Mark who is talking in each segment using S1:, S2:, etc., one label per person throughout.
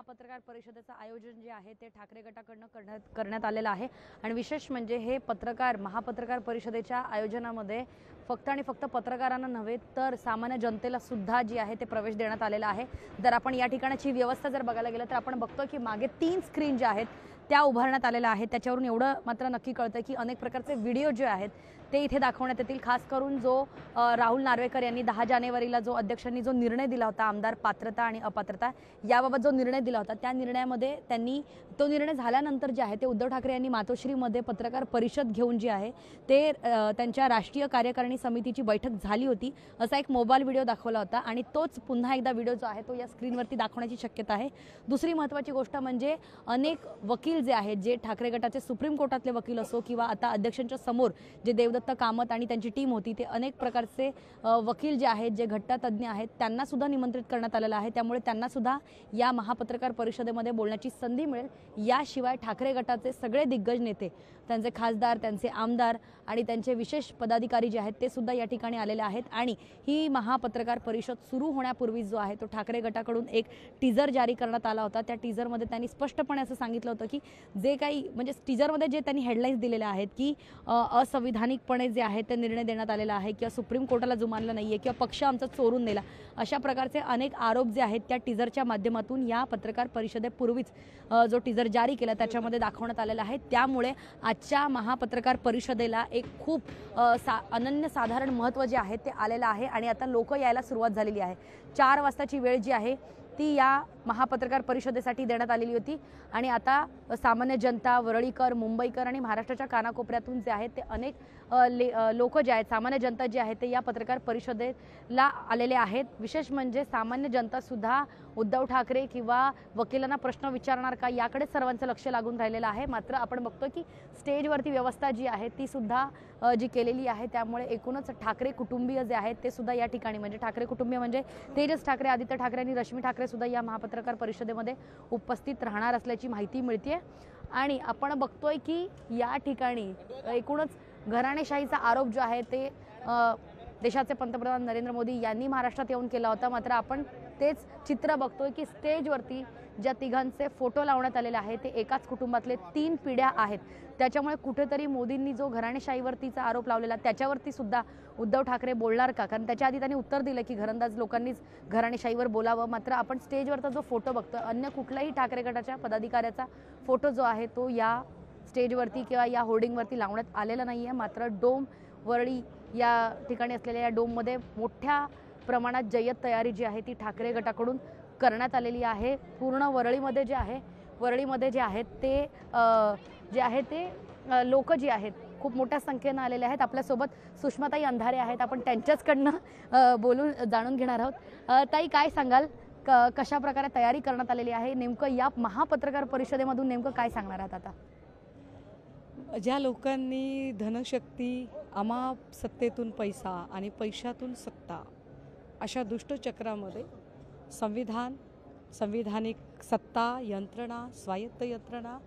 S1: महापत्रकार परिषदेचं आयोजन जे आहे ते ठाकरे गटाकडून करण्यात आलेलं आहे। आणि विशेष म्हणजे हे महापत्रकार परिषदेच्या आयोजनामध्ये फक्त आणि फक्त पत्रकारांना नव्हे तर सामान्य जनतेला सुद्धा जी आहे ते प्रवेश देण्यात आलेला आहे। जर आपण या ठिकाणाची व्यवस्था जर बघायला गेलं तर आपण बघतो की मागे 3 स्क्रीन ज्या आहेत त्या उभारण्यात आलेल्या आहेत। त्याच्यावरून एवढं मात्र नक्की कळतं की अनेक प्रकारचे व्हिडिओ जे आहेत ते इथे दाखवण्यात येतील। खास करून जो राहुल नार्वेकर यांनी 10 जानेवारीला जो अध्यक्षांनी जो निर्णय दिला होता आमदार पात्रता आणि अपात्रता याबाबत जो निर्णय दिला होता त्या निर्णयामध्ये त्यांनी तो निर्णय झाल्यानंतर जे आहे ते उद्धव ठाकरे यांनी मातोश्रीमध्ये पत्रकार परिषद घेऊन जी आहे ते त्यांच्या राष्ट्रीय कार्यकारिणी समितीची बैठक झाली होती असा एक मोबाईल व्हिडिओ दाखवला होता आणि तोच पुन्हा एकदा व्हिडिओ जो आहे तो या स्क्रीनवरती दाखवण्याची शक्यता आहे। दुसरी महत्त्वाची गोष्ट म्हणजे अनेक वकील जे आहेत जे ठाकरे गटाचे सुप्रीम कोर्टातले वकील असो किंवा आता अध्यक्षांच्या समोर जे देवदत्त कामत आणि त्यांची टीम होती ते अनेक प्रकारचे वकील जे आहेत जे घटनातज्ञ आहेत त्यांना सुद्धा निमंत्रित करण्यात आलेलं आहे। त्यामुळे त्यांना सुद्धा या महापत्रकार परिषदेमध्ये बोलण्याची संधी मिळेल। याशिवाय ठाकरे गटाचे सगळे दिग्गज नेते त्यांचे खासदार त्यांचे आमदार आणि त्यांचे विशेष पदाधिकारी जे आहेत ते सुद्धा या ठिकाणी आलेले आहेत। आणि ही महापत्रकार परिषद सुरू होण्यापूर्वी जो आहे तो ठाकरे गटाकडून एक टीजर जारी करण्यात आला होता। त्या टीजरमध्ये त्यांनी स्पष्टपणे असं सांगितलं होतं की जे काही म्हणजे टीजरमध्ये जे त्यांनी हेडलाईन्स दिलेल्या आहेत की असंविधानिकपणे जे आहे ते निर्णय देण्यात आलेला आहे किंवा सुप्रीम कोर्टाला जुमानलं नाहीये किंवा पक्ष आमचा चोरून नेला अशा प्रकारचे अनेक आरोप जे आहेत त्या टीजरच्या माध्यमातून या पत्रकार परिषदेपूर्वीच जो टीजर जारी केला त्याच्यामध्ये दाखवण्यात आलेला आहे। त्यामुळे आजच्या महापत्रकार परिषदेला एक खूप अनन्यसाधारण महत्त्व जे आहे ते आलेलं आहे आणि आता लोक यायला सुरुवात झालेली आहे। 4 वाजताची वेळ जी आहे ती या महापत्रकार परिषदेसाठी देण्यात आलेली होती आणि आता सामान्य जनता वरळीकर मुंबईकर आणि महाराष्ट्राच्या कानाकोपऱ्यातून जे आहेत ते अनेक लोक जे आहेत सामान्य जनता जी आहे ते या पत्रकार परिषदेला आलेले आहेत। विशेष म्हणजे सामान्य जनता सुद्धा उद्धव ठाकरे किंवा वकिलांना प्रश्न विचारणार का याकडे सर्वांचं लक्ष लागून राहिलेलं आहे। मात्र आपण बघतो की स्टेजवरती व्यवस्था जी आहे ती सुद्धा जी केलेली आहे त्यामुळे एकूणच ठाकरे कुटुंबीय जे आहेत ते सुद्धा या ठिकाणी म्हणजे ठाकरे कुटुंबीय म्हणजे तेजस ठाकरे आदित्य ठाकरे आणि रश्मी ठाकरे सुद्धा या महापत्रकार परिषदेमध्ये उपस्थित राहणार असल्याची माहिती मिळते। आणि आपण बघतोय की या ठिकाणी एकूणच घराणेशाहीचा आरोप जो आहे ते देशाचे पंतप्रधान नरेंद्र मोदी यांनी महाराष्ट्रात येऊन केला होता। मात्र आपण तेच चित्र बघतोय की स्टेजवरती ज्या तिघांचे फोटो लावण्यात आलेले आहेत ते एकाच कुटुंबातले 3 पिढ्या आहेत। त्याच्यामुळे कुठेतरी मोदींनी जो घराणेशाहीवरतीचा आरोप लावलेला त्याच्यावरती सुद्धा उद्धव ठाकरे बोलणार का, कारण त्याच्या आधी त्यांनी उत्तर दिलं की घरंदाज लोकांनीच घराणेशाहीवर बोलावं। मात्र आपण स्टेजवरचा जो फोटो बघतोय अन्य कुठल्याही ठाकरे गटाच्या पदाधिकाऱ्याचा फोटो जो आहे तो या स्टेजवरती किंवा या होर्डिंगवरती लावण्यात आलेला नाहीये। मात्र डोम वरळी या ठिकाणी असलेल्या या डोममध्ये मोठ्या प्रमाणात जय्यत तयारी जी आहे ती ठाकरे गटाकडून करण्यात आलेली आहे। पूर्ण वरळीमध्ये जे आहेत ते लोक जे आहेत खूप मोठ्या संख्येने आलेले आहेत। आपल्यासोबत सुषमाताई अंधारे आहेत, आपण त्यांच्याचकडनं बोलून जाणून घेणार आहोत। ताई काय सांगाल कशा प्रकारे तयारी करण्यात आलेली आहे, नेमकं या महापत्रकार परिषदेमधून नेमकं काय सांगणार आहात? आता
S2: ज्या लोकांनी धनशक्ती अमाप सत्तेतून पैसा आणि पैशातून सत्ता अशा दुष्टचक्रामध्ये संविधानिक सत्ता यंत्रणा स्वायत्त यंत्रणा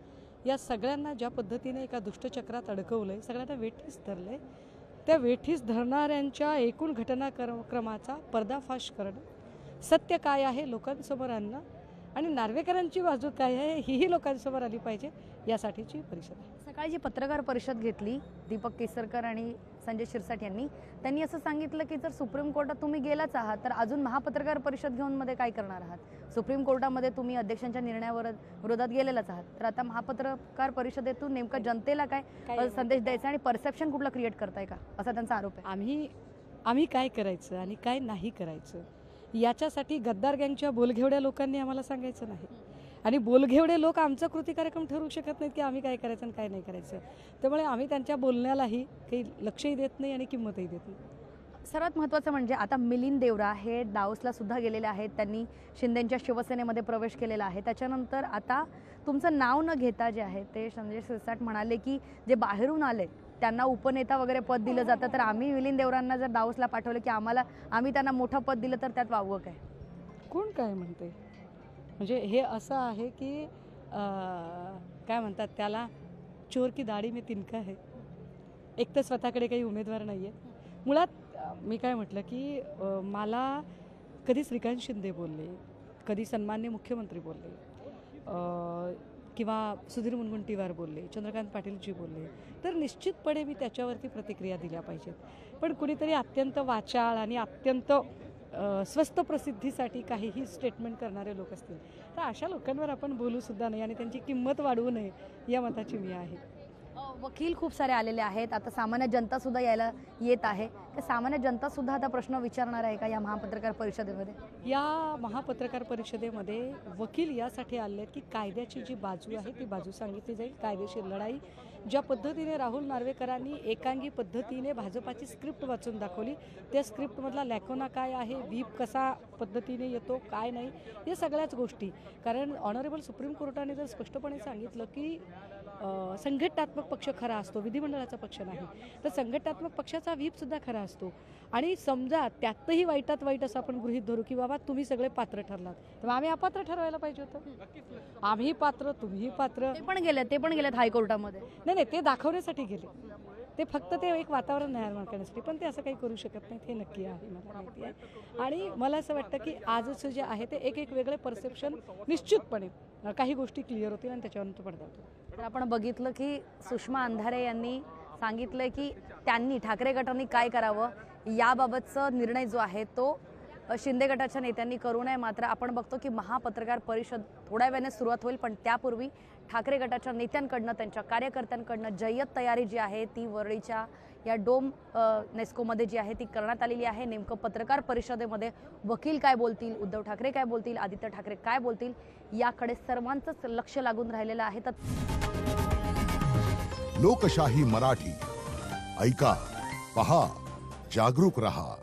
S2: या सगळ्यांना ज्या पद्धतीने एका दुष्टचक्रात अडकवलंय सगळ्यांना वेठीस धरलंय त्या वेठीस धरणाऱ्यांच्या एकूण घटनाक्रमाचा पर्दाफाश करणं सत्य काय आहे लोकांसमोर आणणं आणि नार्वेकरांची बाजू काय आहे ही लोकांसमोर आली पाहिजे यासाठीची परिषद आहे।
S1: सकाळी जी पत्रकार परिषद घेतली दीपक केसरकर आणि संजय शिरसाट त्यांनी असं सांगितलं की जर सुप्रीम कोर्टात तुम्ही गेलाच आहात तर अजून महापत्रकार परिषद घेऊन मध्ये काय करणार आहात? सुप्रीम कोर्टामध्ये तुम्ही अध्यक्षांच्या निर्णयावर विरोधात गेलेलाच आहात तर आता महापत्रकार परिषदेतून नेमकं जनतेला काय संदेश द्यायचा आणि परसेप्शन कुठलं क्रिएट करताय का असा त्यांचा आरोप आहे।
S2: आम्ही काय करायचं आणि काय नाही करायचं याच्यासाठी गद्दार गँगच्या बोलघेवड्या लोकांनी आम्हाला सांगायचं नाही आणि बोलघेवडे लोक आमचा कृती कार्यक्रम ठरवू शकत नाहीत की आम्ही काय करायचं आणि काय नाही करायचं। त्यामुळे आम्ही त्यांच्या बोलण्यालाही काही लक्षही देत नाही आणि किंमतही देत नाही।
S1: सर्वात महत्त्वाचं म्हणजे आता मिलिंद देवरा हे दावोसला सुद्धा गेलेले आहेत, त्यांनी शिंदेच्या शिवसेनेमध्ये प्रवेश केलेला आहे। त्याच्यानंतर आता तुमचं नाव न घेता जे आहे ते संजय शिरसाट म्हणाले की जे बाहेरून आले त्यांना उपनेता वगैरे पद दिलं जातं तर आम्ही मिलिंद देवरांना जर दावोसला पाठवलं की आम्ही त्यांना मोठं पद दिलं तर त्यात वावगं काय?
S2: कोण काय म्हणते? म्हणजे हे असं आहे की काय म्हणतात त्याला चोर की दाढी में तिनका है। एक तर स्वतःकडे काही उमेदवार नाही आहे। मुळात मी काय म्हटलं की मला कधी श्रीकांत शिंदे बोलले कधी सन्माननीय मुख्यमंत्री बोलले किंवा सुधीर मुनगंटीवार बोलले, चंद्रकांत पाटीलजी बोलले, तर निश्चितपणे मी त्याच्यावरती प्रतिक्रिया दिल्या पाहिजेत. पण कुणीतरी अत्यंत वाचाळ आणि अत्यंत स्वस्त प्रसिद्धीसाठी काहीही स्टेटमेंट करणारे लोक असतील तर अशा लोकांवर आपण बोलूसुद्धा नाही आणि त्यांची किंमत वाढवू नये या मताची मी आहे.
S1: वकील खूप सारे आलेले आहेत, आता सामान्य जनता सुद्धा यायला येत आहे. तर सामान्य जनता सुद्धा आता प्रश्न विचारणार आहे का या महापत्रकार परिषदेमध्ये?
S2: या महापत्रकार परिषदेमध्ये वकील यासाठी आले आहेत की कायद्याची जी बाजू आहे ती बाजू सांगितली जाईल. कायदेशीर लढाई ज्या पद्धतीने राहुल नार्वेकरांनी एकांगी पद्धतीने भाजपाची स्क्रिप्ट वाचून दाखवली, त्या स्क्रिप्टमधला लॅकोना काय आहे, व्हीप कसा पद्धतीने येतो, काय नाही, या सगळ्याच गोष्टी. कारण ऑनरेबल सुप्रीम कोर्टाने जर स्पष्टपणे सांगितलं की संघटनात्मक पक्ष खरा असतो, विधिमंडळाचा पक्ष नाही, तर संघटनात्मक पक्षाचा व्हीपसुद्धा खरा असतो. आणि समजा त्यातही वाईटात वाईट असं आपण गृहीत धरू की बाबा तुम्ही सगळे पात्र ठरलात, तर आम्ही अपात्र ठरवायला पाहिजे होतं. आम्ही पात्र, तुम्ही पात्र.
S1: ते पण गेलेत हायकोर्टामध्ये.
S2: नाही, ते दाखवण्यासाठी गेले, ते फक्त ते एक वातावरण निर्माण करण्यासाठी. पण ते असं काही करू शकत नाहीत हे नक्की आहे, मला माहिती आहे. आणि मला असं वाटतं की आजचं जे आहे ते एक वेगळे परसेप्शन निश्चितपणे काही गोष्टी क्लिअर होतील आणि त्याच्यावरून तो पडदा होतो.
S1: तर आपण बघितलं की सुषमा अंधारे यांनी सांगितलं की त्यांनी ठाकरे गटांनी काय करावं याबाबतचा निर्णय जो आहे तो शिंदे गटाच्या नेत्यांनी करू नये. मात्र आपण बघतो की महापत्रकार परिषद थोड्या वेळाने सुरुवात होईल, पण त्यापूर्वी ठाकरे गटाच्या नेत्यांकडनं, त्यांच्या कार्यकर्त्यांकडनं जय्यत तयारी जी आहे ती वरळीच्या या डोम नेस्कोमध्ये जी आहे ती करण्यात आलेली आहे. नेमकं पत्रकार परिषदेमध्ये वकील काय बोलतील, उद्धव ठाकरे काय बोलतील, आदित्य ठाकरे काय बोलतील, याकडे सर्वांचंच लक्ष लागून राहिलेलं आहे. तर
S3: लोकशाही मराठी ऐका, पहा, जागरूक रहा.